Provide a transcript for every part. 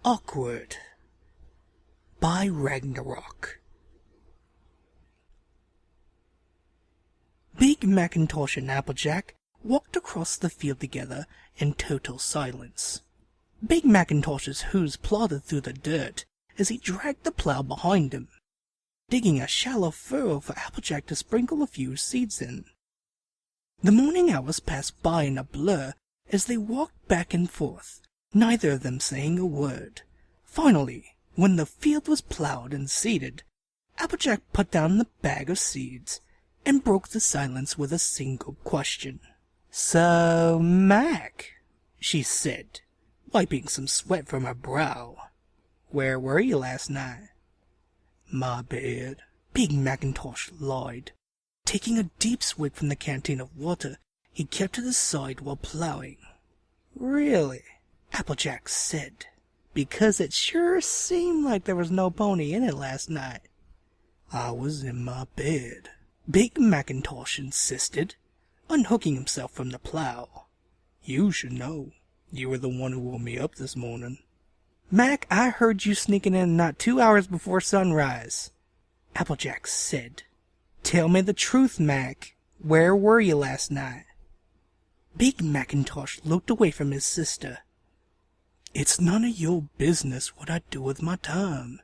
Awkward by Ragnarok. Big Macintosh and Applejack walked across the field together in total silence. Big Macintosh's hooves plodded through the dirt as he dragged the plow behind him, digging a shallow furrow for Applejack to sprinkle a few seeds in. The morning hours passed by in a blur as they walked back and forth, neither of them saying a word. Finally, when the field was plowed and seeded, Applejack put down the bag of seeds and broke the silence with a single question. "So, Mac," she said, wiping some sweat from her brow, "where were you last night?" "My bed," Big Macintosh lied, taking a deep swig from the canteen of water he kept at his side while plowing. "Really?" Applejack said, "because it sure seemed like there was no pony in it last night." "I was in my bed," Big Macintosh insisted, unhooking himself from the plow. "You should know. You were the one who woke me up this morning." "Mac, I heard you sneaking in not 2 hours before sunrise," Applejack said. "Tell me the truth, Mac. Where were you last night?" Big Macintosh looked away from his sister. "It's none of your business what I do with my time."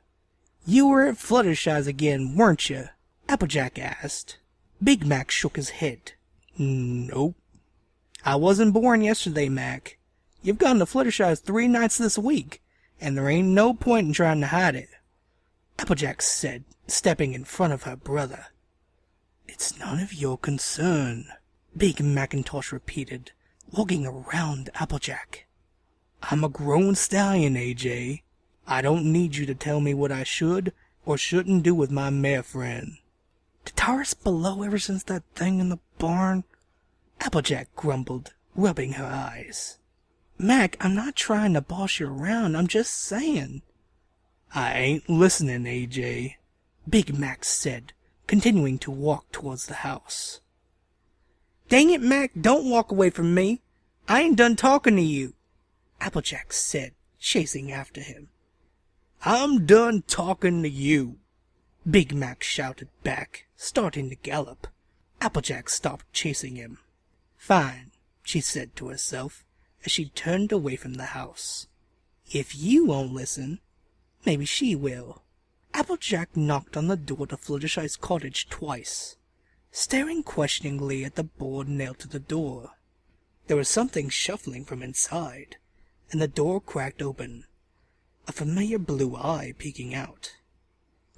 "You were at Fluttershy's again, weren't you?" Applejack asked. Big Mac shook his head. "Nope. I wasn't born yesterday, Mac. You've gone to Fluttershy's 3 nights this week, and there ain't no point in trying to hide it," Applejack said, stepping in front of her brother. "It's none of your concern," Big Macintosh repeated, looking around Applejack. "I'm a grown stallion, AJ. I don't need you to tell me what I should or shouldn't do with my mare friend." "The tower's below ever since that thing in the barn," Applejack grumbled, rubbing her eyes. "Mac, I'm not trying to boss you around, I'm just saying." "I ain't listening, AJ," Big Mac said, continuing to walk towards the house. "Dang it, Mac, don't walk away from me. I ain't done talking to you," Applejack said, chasing after him. "I'm done talking to you," Big Mac shouted back, starting to gallop. Applejack stopped chasing him. "Fine," she said to herself as she turned away from the house. "If you won't listen, maybe she will." Applejack knocked on the door to Fluttershy's cottage twice, staring questioningly at the board nailed to the door. There was something shuffling from inside, and the door cracked open, a familiar blue eye peeking out.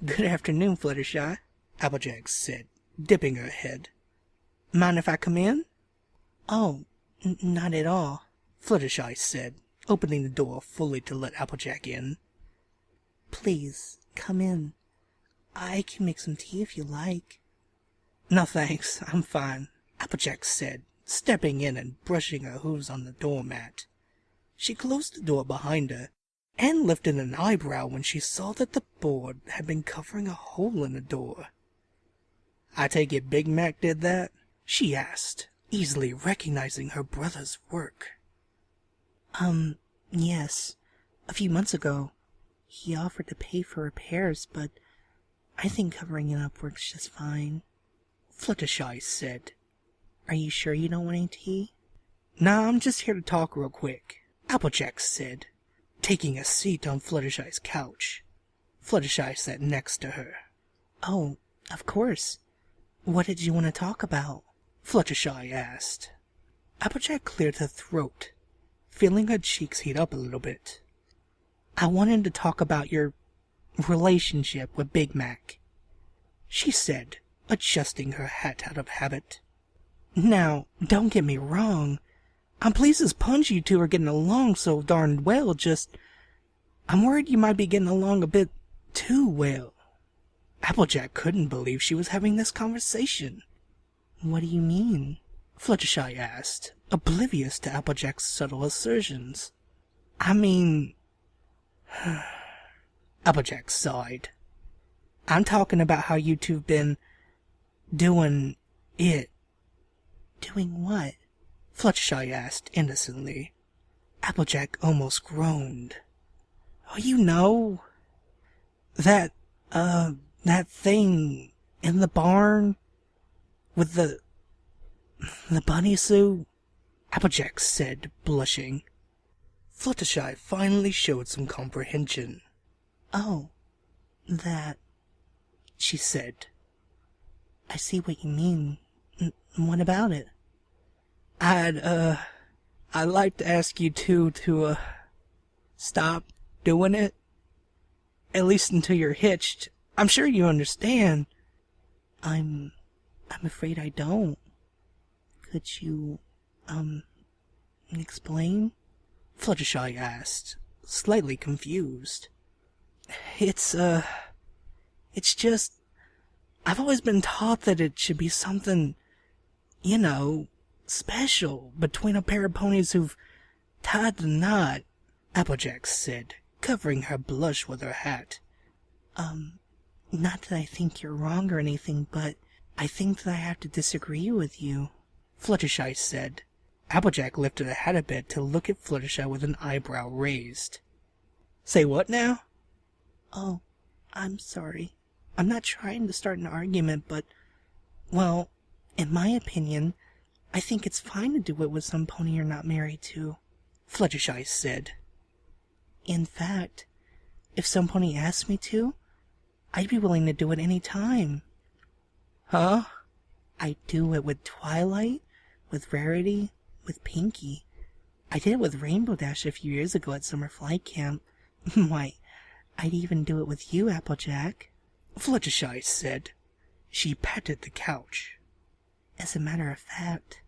"Good afternoon, Fluttershy," Applejack said, dipping her head. "Mind if I come in?" "Oh, not at all," Fluttershy said, opening the door fully to let Applejack in. "Please, come in. I can make some tea if you like." "No thanks, I'm fine," Applejack said, stepping in and brushing her hooves on the doormat. She closed the door behind her, and lifted an eyebrow when she saw that the board had been covering a hole in the door. "I take it Big Mac did that?" she asked, easily recognizing her brother's work. Yes. A few months ago, he offered to pay for repairs, but I think covering it up works just fine," Fluttershy said. "Are you sure you don't want any tea?" "Nah, I'm just here to talk real quick," Applejack said, taking a seat on Fluttershy's couch. Fluttershy sat next to her. "Oh, of course. What did you want to talk about?" Fluttershy asked. Applejack cleared her throat, feeling her cheeks heat up a little bit. "I wanted to talk about your relationship with Big Mac," she said, adjusting her hat out of habit. "Now, don't get me wrong. I'm pleased as punch you two are getting along so darned well, just I'm worried you might be getting along a bit too well." Applejack couldn't believe she was having this conversation. "What do you mean?" Fluttershy asked, oblivious to Applejack's subtle assertions. "I mean..." Applejack sighed. "I'm talking about how you two've been doing it." "Doing what?" Fluttershy asked innocently. Applejack almost groaned. Oh, you know, that, that thing in the barn with the bunny suit? Applejack said, blushing. Fluttershy finally showed some comprehension. Oh, that, she said. I see what you mean. What about it? I'd like to ask you two to, stop doing it. At least until you're hitched. I'm sure you understand. I'm afraid I don't. Could you, explain? Fluttershy asked, slightly confused. It's just, I've always been taught that it should be something, you know, special between a pair of ponies who've tied the knot, Applejack said, covering her blush with her hat. Not that I think you're wrong or anything, but I think that I have to disagree with you, Fluttershy said. Applejack lifted her hat a bit to look at Fluttershy with an eyebrow raised. Say what now? Oh, I'm sorry. I'm not trying to start an argument, but, well, in my opinion, I think it's fine to do it with some pony you're not married to, Fluttershy said. In fact, if some pony asked me to, I'd be willing to do it any time. Huh? I do it with Twilight, with Rarity, with Pinky. I did it with Rainbow Dash a few years ago at summer flight camp. Why, I'd even do it with you, Applejack, Fluttershy said. She patted the couch. As a matter of fact,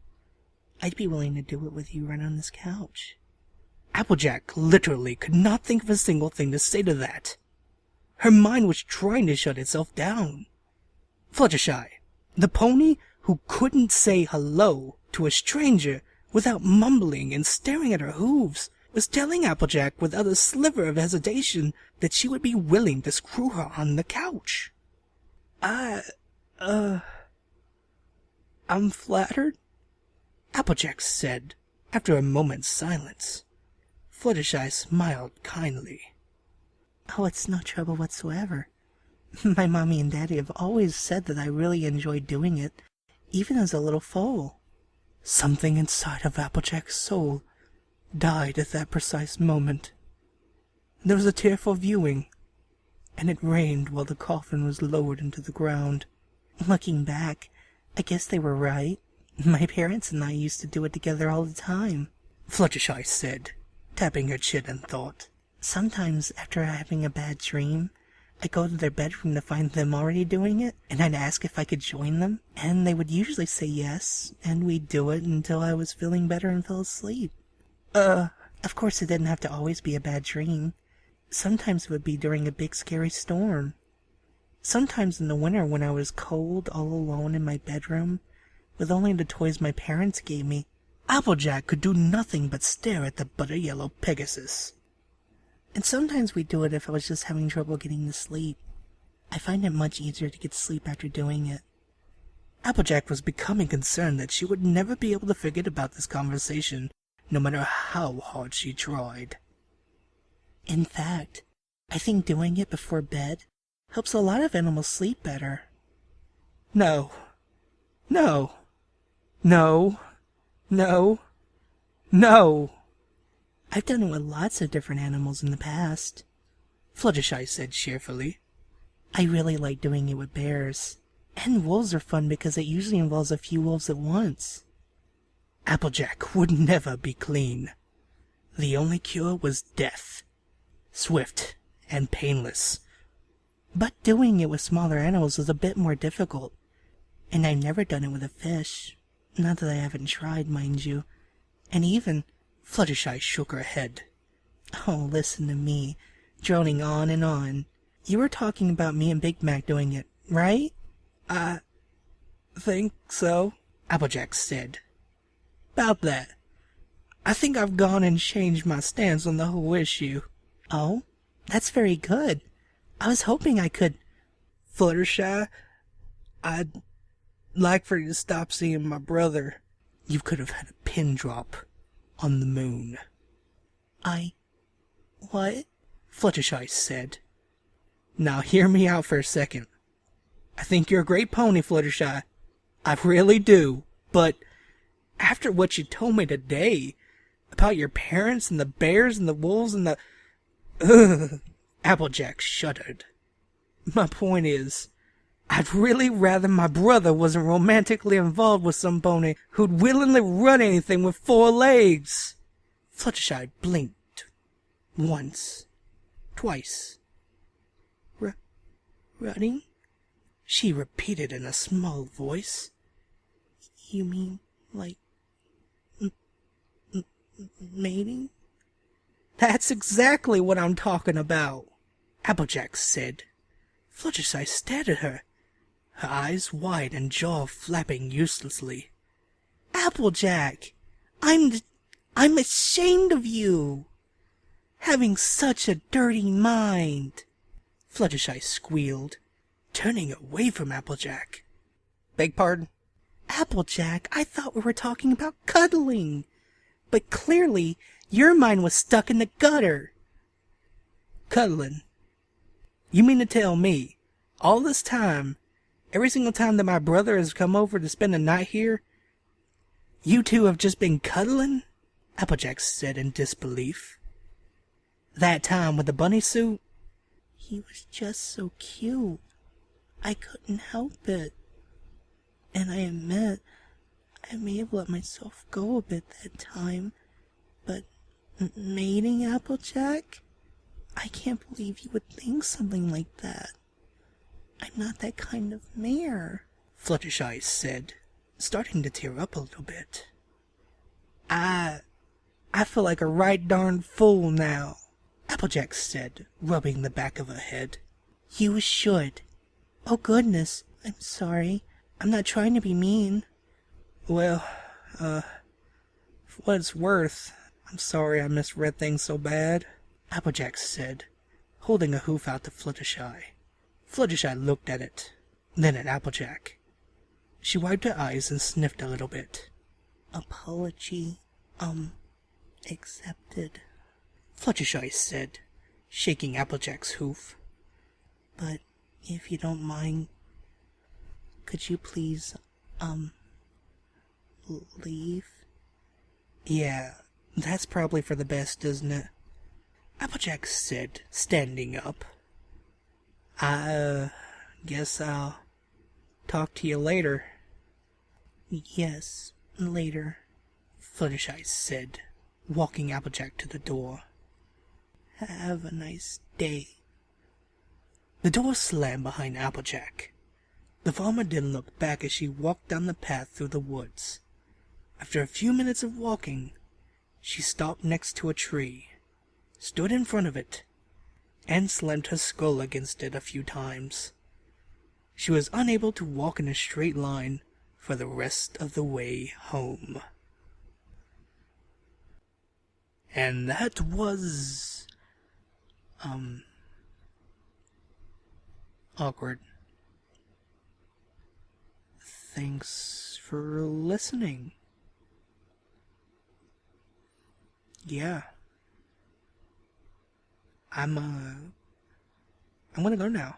I'd be willing to do it with you right on this couch. Applejack literally could not think of a single thing to say to that. Her mind was trying to shut itself down. Fluttershy, the pony who couldn't say hello to a stranger without mumbling and staring at her hooves, was telling Applejack without a sliver of hesitation that she would be willing to screw her on the couch. I'm flattered, Applejack said after a moment's silence. Fluttershy smiled kindly. Oh, it's no trouble whatsoever. My mommy and daddy have always said that I really enjoyed doing it, even as a little foal. Something inside of Applejack's soul died at that precise moment. There was a tearful viewing, and it rained while the coffin was lowered into the ground. Looking back, I guess they were right. My parents and I used to do it together all the time, Fluttershy said, tapping her chin in thought. Sometimes, after having a bad dream, I'd go to their bedroom to find them already doing it, and I'd ask if I could join them, and they would usually say yes, and we'd do it until I was feeling better and fell asleep. Of course it didn't have to always be a bad dream. Sometimes it would be during a big scary storm. Sometimes in the winter when I was cold all alone in my bedroom, with only the toys my parents gave me, Applejack could do nothing but stare at the butter-yellow Pegasus. And sometimes we'd do it if I was just having trouble getting to sleep. I find it much easier to get to sleep after doing it. Applejack was becoming concerned that she would never be able to forget about this conversation, no matter how hard she tried. In fact, I think doing it before bed helps a lot of animals sleep better. No. No. No. No. No. I've done it with lots of different animals in the past, Fluttershy said cheerfully. I really like doing it with bears. And wolves are fun because it usually involves a few wolves at once. Applejack would never be clean. The only cure was death. Swift and painless. But doing it with smaller animals was a bit more difficult. And I've never done it with a fish. Not that I haven't tried, mind you. And even Fluttershy shook her head. Oh, listen to me, droning on and on. You were talking about me and Big Mac doing it, right? I think so, Applejack said. About that. I think I've gone and changed my stance on the whole issue. Oh, that's very good. I was hoping I could... Fluttershy, I'd like for you to stop seeing my brother. You could have had a pin drop on the moon. What? Fluttershy said. Now hear me out for a second. I think you're a great pony, Fluttershy. I really do. But after what you told me today about your parents and the bears and the wolves and the... Ugh. Applejack shuddered. My point is, I'd really rather my brother wasn't romantically involved with some pony who'd willingly run anything with 4 legs. Fluttershy blinked. Once. Twice. Running? She repeated in a small voice. You mean, like, mating? That's exactly what I'm talking about, Applejack said. Fluttershy stared at her, her eyes wide and jaw flapping uselessly. Applejack, I'm ashamed of you, having such a dirty mind. Fluttershy squealed, turning away from Applejack. Beg pardon? Applejack, I thought we were talking about cuddling, but clearly your mind was stuck in the gutter. Cuddling? You mean to tell me, all this time, every single time that my brother has come over to spend the night here, you two have just been cuddling? Applejack said in disbelief. That time with the bunny suit? He was just so cute. I couldn't help it. And I admit, I may have let myself go a bit that time, but mating, Applejack? I can't believe you would think something like that. I'm not that kind of mare, Fluttershy said, starting to tear up a little bit. I feel like a right darn fool now, Applejack said, rubbing the back of her head. You should. Oh goodness, I'm sorry. I'm not trying to be mean. Well, for what it's worth, I'm sorry I misread things so bad, Applejack said, holding a hoof out to Fluttershy. Fluttershy looked at it, then at Applejack. She wiped her eyes and sniffed a little bit. Apology, accepted, Fluttershy said, shaking Applejack's hoof. But if you don't mind, could you please, leave? Yeah, that's probably for the best, isn't it? Applejack said, standing up. I guess I'll talk to you later. Yes, later, Fluttershy said, walking Applejack to the door. Have a nice day. The door slammed behind Applejack. The farmer didn't look back as she walked down the path through the woods. After a few minutes of walking, she stopped next to a tree, stood in front of it, and slammed her skull against it a few times. She was unable to walk in a straight line for the rest of the way home. And that was... awkward. Thanks for listening. Yeah. I'm gonna go now.